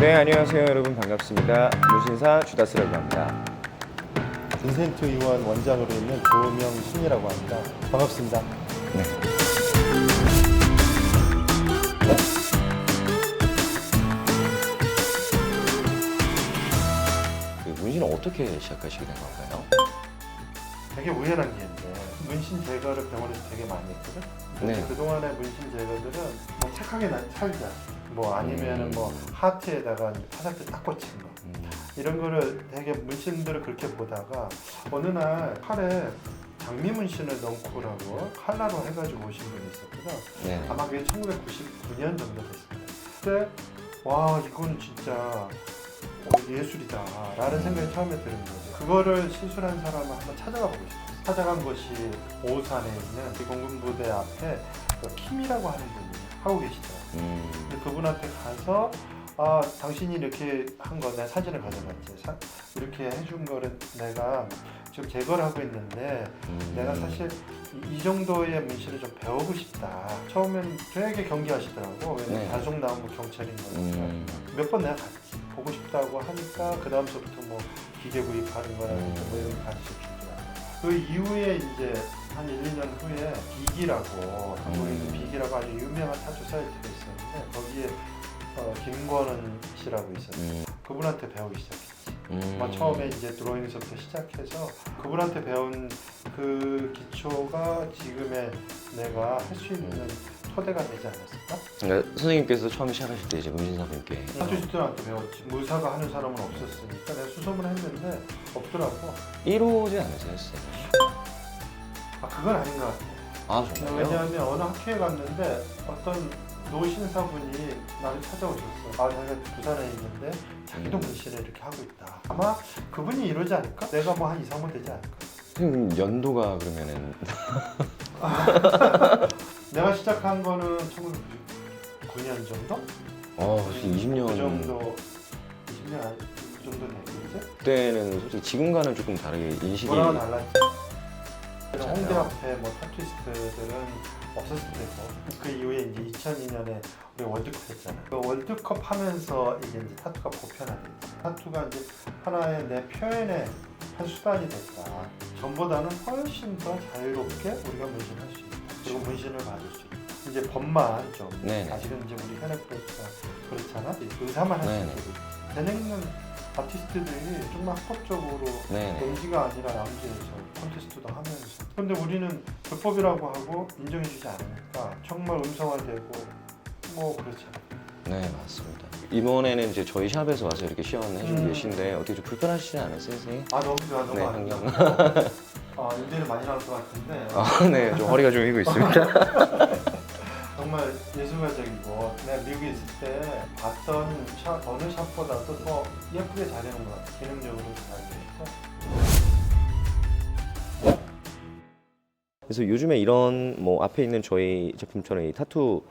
네, 안녕하세요 여러분, 반갑습니다. 문신사 주다스라고 합니다. 빈센트 의원 원장으로 있는 조명신이라고 합니다. 반갑습니다. 네. 그 문신은 어떻게 시작하시게 된 건가요? 되게 우연한 일인데 문신 제거를 병원에서 되게 많이 했거든. 근데 네. 그동안의 문신 제거들은 뭐 착하게 살자, 뭐 아니면은 뭐 하트에다가 화살표 딱 꽂힌 거, 이런 거를 되게 문신들을 그렇게 보다가 어느 날 팔에 장미 문신을 넣고라고 칼라로 해가지고 오신 분이 있었거든. 네. 아마 그게 1999년 정도 됐습니다. 그때 와 이건 진짜 예술이다 라는 생각이 처음에 드는 거죠. 그거를 시술한 사람을 한번 찾아가 보고 싶었어요. 찾아간 곳이 오산에 있는 공군부대 앞에 킴이라고 하는 분이 하고 계시더라고요. 근데 그분한테 가서 아 당신이 이렇게 한 거 내 사진을 가져갔지. 이렇게 해준 거를 내가 지금 제거를 하고 있는데 내가 사실 이 정도의 문신을 좀 배우고 싶다. 처음엔 되게 경계하시더라고. 왜냐면 네. 단속 나오면 경찰인 거니까. 몇 번 내가 갔지. 보고 싶다고 하니까 그 다음서부터 뭐 기계 구입하는 거라든지 뭐 이런 거 가르쳐 주더라고. 그 이후에 이제 한 1, 2년 후에 비기라고 한국에 있는 비기라고 아주 유명한 타투 사이트가 있었는데 거기에 김권은 씨라고 있었어요. 그분한테 배우기 시작했지. 처음에 이제 드로잉서부터 시작해서 그분한테 배운 그 기초가 지금의 내가 할 수 있는 토대가 되지 않았을까? 그러니까 선생님께서 처음 시작하실 때 이제 문신사분께 타투시스트한테 배웠지. 의사가 하는 사람은 없었으니까 내가 수소문 했는데 없더라고. 1호지 않으세요? 아 그건 아닌 것 같아. 아 정말요? 왜냐하면 어느 학교에 갔는데 어떤 노신사분이 나를 찾아오셨어. 아 자기가 부산에 있는데 자기도 문신을 이렇게 하고 있다. 아마 그분이 이러지 않을까? 내가 뭐 한 2, 3호 되지 않을까? 선생님 연도가 그러면은 내가 시작한 거는 1999년 정도? 벌써 20년 그 정도 20년 그 정도 됐겠지? 그때는 솔직히 지금과는 조금 다르게 인식이 뭐라고 달랐지? 맞아요. 홍대 앞에 뭐 타투이스트들은 없었을 테고 그 이후에 이제 2002년에 우리 월드컵 했잖아. 그 월드컵 하면서 이게 이제 타투가 보편화됐지. 타투가 이제 하나의 내 표현의 한 수단이 됐다. 전보다는 훨씬 더 자유롭게 우리가 문신할 수 있다. 그리고 문신을 받을 수 있다. 이제 법만 좀 네네. 아직은 이제 우리 현역부가 그렇잖아. 의사만 할 수 네네. 있게 돼. 재능 있는 아티스트들이 정말 합법적으로 네네. NG가 아니라 남지에서 콘테스트도 하면서. 근데 우리는 불법이라고 하고 인정해주지 않으니까 정말 음성화되고 뭐 그렇잖아. 네 맞습니다. 이번에는 이제 저희 샵에서 와서 이렇게 시연해주고 계신데 어떻게 좀 불편하시지 않으세요, 선생님? 아 너무 좋아, 너무 네, 아름답고. 인제는 많이 나올 것 같은데 아, 네, 좀 허리가 좀 휘고 있습니다. 정말 예술가적이고 내가 미국에 있을 때 봤던 샵, 어느 샵보다도 더 예쁘게 잘 해놓은 것 같아. 기능적으로 잘 돼있고. 그래서 요즘에 이런 뭐 앞에 있는 저희 제품처럼 이 타투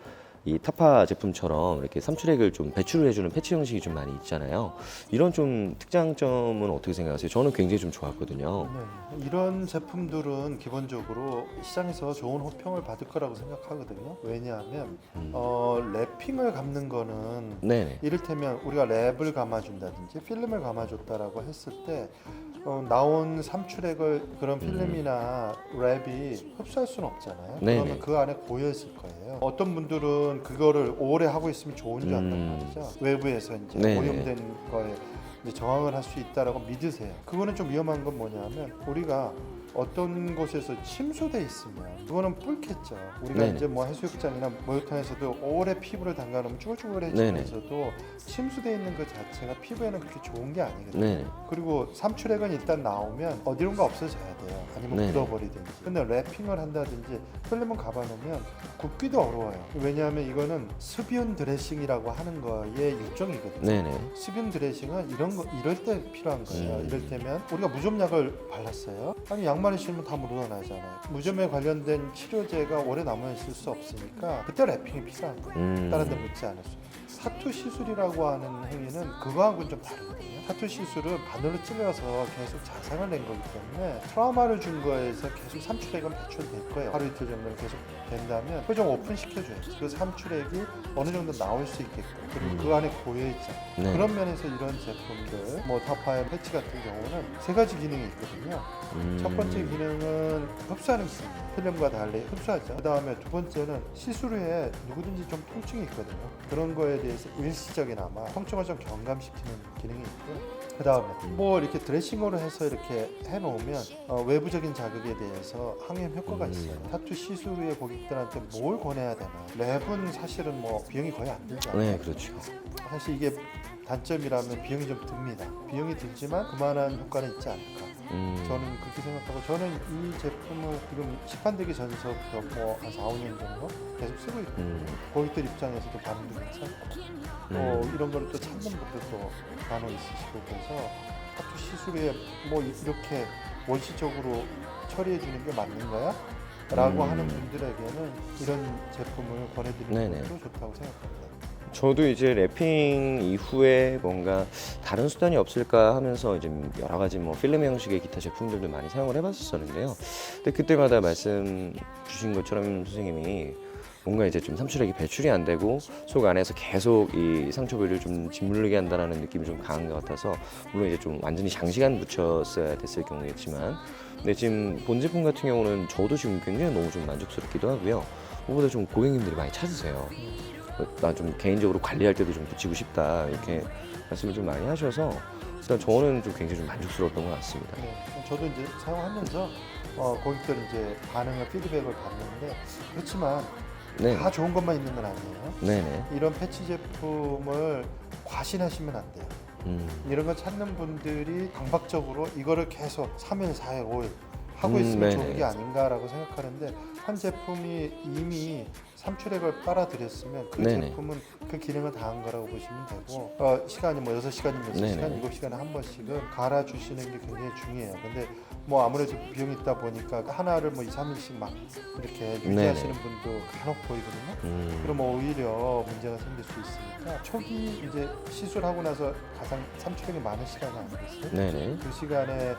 이 타파 제품처럼 이렇게 삼출액을 좀 배출을 해주는 패치 형식이 좀 많이 있잖아요. 이런 좀 특장점은 어떻게 생각하세요? 저는 굉장히 좀 좋았거든요. 네, 이런 제품들은 기본적으로 시장에서 좋은 호평을 받을 거라고 생각하거든요. 왜냐하면 랩핑을 감는 거는 네네. 이를테면 우리가 랩을 감아준다든지 필름을 감아줬다라고 했을 때 나온 삼출액을 그런 필름이나 랩이 흡수할 수는 없잖아요. 네네. 그러면 그 안에 고여 있을 거예요. 어떤 분들은 그거를 오래 하고 있으면 좋은 줄 안단 말이죠. 외부에서 이제 네네. 오염된 거에 이제 정황을 할 수 있다라고 믿으세요. 그거는 좀 위험한 건 뭐냐면 우리가 어떤 곳에서 침수돼 있으면 그거는 뿔겠죠. 우리가 네네. 이제 뭐 해수욕장이나 목욕탕에서도 오래 피부를 담가놓으면 쭈글쭈글해지면서도 침수돼 있는 것 자체가 피부에는 그렇게 좋은 게 아니거든요. 네네. 그리고 삼출액은 일단 나오면 어디론가 없어져야 돼요. 아니면 네네. 굳어버리든지. 근데 랩핑을 한다든지 필름을 감아놓으면 굽기도 어려워요. 왜냐하면 이거는 습윤 드레싱이라고 하는 거의 일종이거든요. 네네. 습윤 드레싱은 이럴 때 필요한 거예요. 이럴 때면 우리가 무좀약을 발랐어요. 아니 양말에 신으면 다 묻어나잖아요. 무좀에 관련된 치료제가 오래 남아있을 수 없으니까 그때 랩핑이 필요한 거예요. 다른 데 묻지 않을 수. 타투 시술이라고 하는 행위는 그거하고는 좀 다르거든요. 타투 시술은 바늘로 찔러서 계속 자상을 낸 거기 때문에 트라우마를 준 거에서 계속 삼출액은 배출될 거예요. 하루 이틀 정도는 계속 된다면 표정 오픈 시켜줘야지. 그 삼출액이 어느 정도 나올 수 있게끔, 그리고 그 안에 고여있지 않고. 네. 그런 면에서 이런 제품들, 뭐 타파의 패치 같은 경우는 세 가지 기능이 있거든요. 첫 번째 기능은 흡수하는 기능이에요. 필름과 달리 흡수하죠. 그 다음에 두 번째는 시술 후에 누구든지 좀 통증이 있거든요. 그런 거에 대해서 일시적이나마 통증을 좀 경감시키는 기능이 있고요. 그 다음에 뭐 이렇게 드레싱으로 해서 이렇게 해놓으면 외부적인 자극에 대해서 항염 효과가 있어요. 타투 시술 후에 고객들한테 뭘 권해야 되나. 랩은 사실은 뭐 비용이 거의 안 들잖아요. 네, 그렇죠. 사실 이게 단점이라면 비용이 좀 듭니다. 비용이 들지만 그만한 효과는 있지 않을까. 저는 그렇게 생각하고, 저는 이 제품을 지금 시판되기 전서부터 뭐 한 4, 5년 정도 계속 쓰고 있고, 고객들 입장에서도 반응도 괜찮고, 또 이런 거를 또 찾는 분들도 또 반응 있으시고, 그래서 타투 시술에 뭐 이렇게 원시적으로 처리해 주는 게 맞는 거야? 라고 하는 분들에게는 이런 제품을 권해드리는 네네. 것도 좋다고 생각합니다. 저도 이제 랩핑 이후에 뭔가 다른 수단이 없을까 하면서 이제 여러 가지 뭐 필름 형식의 기타 제품들도 많이 사용을 해봤었는데요. 근데 그때마다 말씀 주신 것처럼 선생님이 뭔가 이제 좀 삼출액이 배출이 안 되고 속 안에서 계속 이 상처 부위를 좀 짓무르게 한다는 느낌이 좀 강한 것 같아서, 물론 이제 좀 완전히 장시간 붙였어야 됐을 경우겠지만, 근데 지금 본 제품 같은 경우는 저도 지금 굉장히 너무 좀 만족스럽기도 하고요. 무엇보다 좀 고객님들이 많이 찾으세요. 나 좀 개인적으로 관리할 때도 좀 붙이고 싶다, 이렇게 말씀을 좀 많이 하셔서 일단 저는 좀 굉장히 좀 만족스러웠던 것 같습니다. 네, 저도 이제 사용하면서 고객들 이제 반응을 피드백을 받는데, 그렇지만 네, 다 좋은 것만 있는 건 아니에요. 네네. 이런 패치 제품을 과신하시면 안 돼요. 이런 거 찾는 분들이 강박적으로 이거를 계속 3일, 4일, 5일 하고 있으면 네네. 좋은 게 아닌가라고 생각하는데, 한 제품이 이미 삼출액을 빨아들였으면 그 네네. 제품은 그 기능을 다 한 거라고 보시면 되고, 시간이 뭐 6시간이면 6시간, 7시간에 한 번씩은 갈아주시는 게 굉장히 중요해요. 근데 뭐 아무래도 비용이 있다 보니까 하나를 뭐 2, 3일씩 막 이렇게 유지하시는 분도 간혹 보이거든요. 그럼 오히려 문제가 생길 수 있으니까, 초기 이제 시술하고 나서 가장 삼출액이 많은 시간이 아니겠어요? 네네. 그 시간에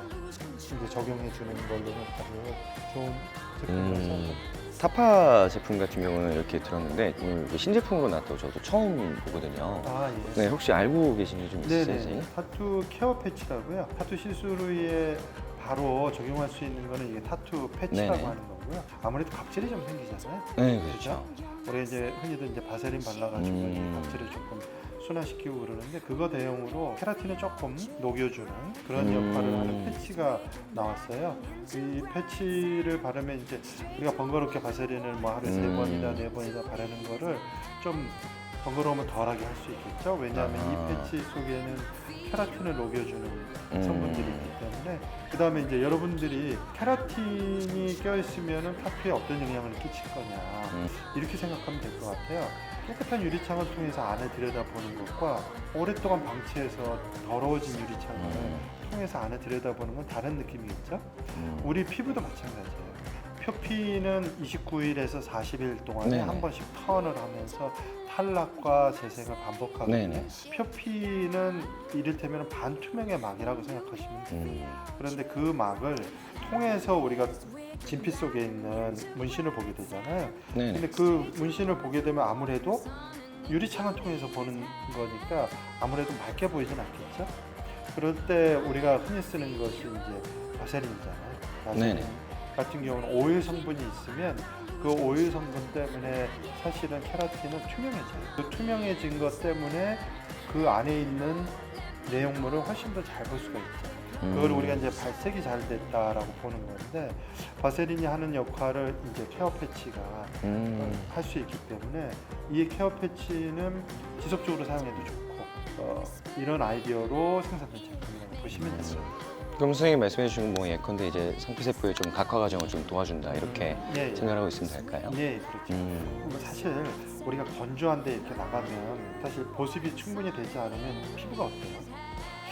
이제 적용해 주는 걸로는 아주 좋은 제품이라고 생각합니다. 타파 제품 같은 경우는 이렇게 들었는데 오늘 신제품으로 나왔다고 저도 처음 보거든요. 아, 예. 네, 혹시 알고 계신 게 좀 있으세요, 네네. 선생님? 타투 케어 패치라고요. 타투 시술 후에 바로 적용할 수 있는 거는 이게 타투 패치라고 네네. 하는 거고요. 아무래도 각질이 좀 생기잖아요. 네, 그렇죠. 우리 이제 흔히들 이제 바세린 발라가지고 이 각질을 조금 순화시키고 그러는데, 그거 대용으로 케라틴을 조금 녹여주는 그런 역할을 하는 패치가 나왔어요. 이 패치를 바르면 이제 우리가 번거롭게 바세린을 뭐 하루에 3번이다 4번이다 바르는 거를 좀 번거로움을 덜하게 할 수 있겠죠. 왜냐하면 이 패치 속에는 케라틴을 녹여주는 성분들이 있기 때문에. 그 다음에 이제 여러분들이 케라틴이 껴있으면 타투에 어떤 영향을 끼칠 거냐, 이렇게 생각하면 될 것 같아요. 깨끗한 유리창을 통해서 안에 들여다보는 것과 오랫동안 방치해서 더러워진 유리창을 통해서 안에 들여다보는 건 다른 느낌이겠죠. 우리 피부도 마찬가지예요. 표피는 29일에서 40일 동안에 네네. 한 번씩 턴을 하면서 탈락과 재생을 반복하거든요. 네네. 표피는 이를테면 반투명의 막이라고 생각하시면 돼요. 그런데 그 막을 통해서 우리가 진피 속에 있는 문신을 보게 되잖아요. 네네. 근데 그 문신을 보게 되면 아무래도 유리창을 통해서 보는 거니까 아무래도 맑게 보이진 않겠죠. 그럴 때 우리가 흔히 쓰는 것이 이제 바세린이잖아요. 바세린 네네. 같은 경우는 오일 성분이 있으면 그 오일 성분 때문에 사실은 케라틴은 투명해져요. 그 투명해진 것 때문에 그 안에 있는 내용물을 훨씬 더 잘 볼 수가 있죠. 그걸 우리가 이제 발색이 잘 됐다라고 보는 건데, 바세린이 하는 역할을 이제 케어 패치가 할 수 있기 때문에 이 케어 패치는 지속적으로 사용해도 좋고, 이런 아이디어로 생산된 제품이라고 보시면 됩니다. 그럼 선생님 말씀해 주신 뭐 예컨대 이제 상피세포의 좀 각화 과정을 좀 도와준다, 이렇게 예, 예. 생각하고 있으면 될까요? 예, 그렇죠. 뭐 사실 우리가 건조한데 이렇게 나가면 사실 보습이 충분히 되지 않으면 피부가 어때요?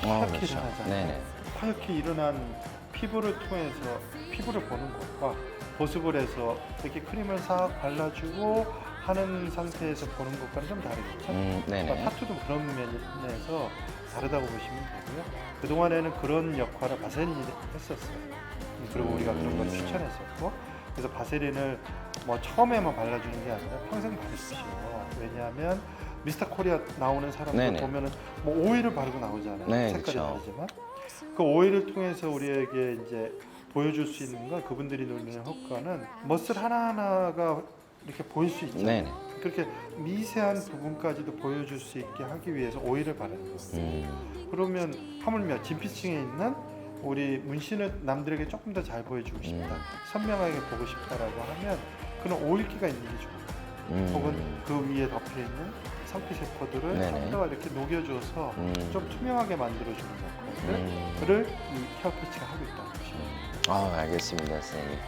하얗게 그렇죠. 일어나잖아요. 네네. 하얗게 일어난 피부를 통해서 피부를 보는 것과 보습을 해서 이렇게 크림을 싹 발라주고 하는 상태에서 보는 것과는 좀 다르겠죠. 네네. 타투도 그런 면에서 다르다고 보시면 되고요. 그동안에는 그런 역할을 바세린이 했었어요. 그리고 우리가 그런 걸 추천했었고, 그래서 바세린을 뭐 처음에만 발라주는 게 아니라 평생 바르십시오. 왜냐하면 미스터 코리아 나오는 사람들 네네. 보면은 뭐 오일을 바르고 나오잖아요. 네, 색깔이 그쵸. 다르지만 그 오일을 통해서 우리에게 이제 보여줄 수 있는 건, 그분들이 누리는 효과는 머슬 하나하나가 이렇게 보일 수 있잖아요. 네네. 그렇게 미세한 부분까지도 보여줄 수 있게 하기 위해서 오일을 바르는 거예요. 그러면 하물며 진피층에 있는 우리 문신을 남들에게 조금 더 잘 보여주고 싶다, 선명하게 보고 싶다라고 하면 그런 오일기가 있는 게 좋아요. 혹은 그 위에 덮여 있는 상피 세포들을 네네. 좀 더 이렇게 녹여줘서 좀 투명하게 만들어주는 역할을 이 헤어 패치가 하고 있다는 것이죠. 아, 알겠습니다, 선생님.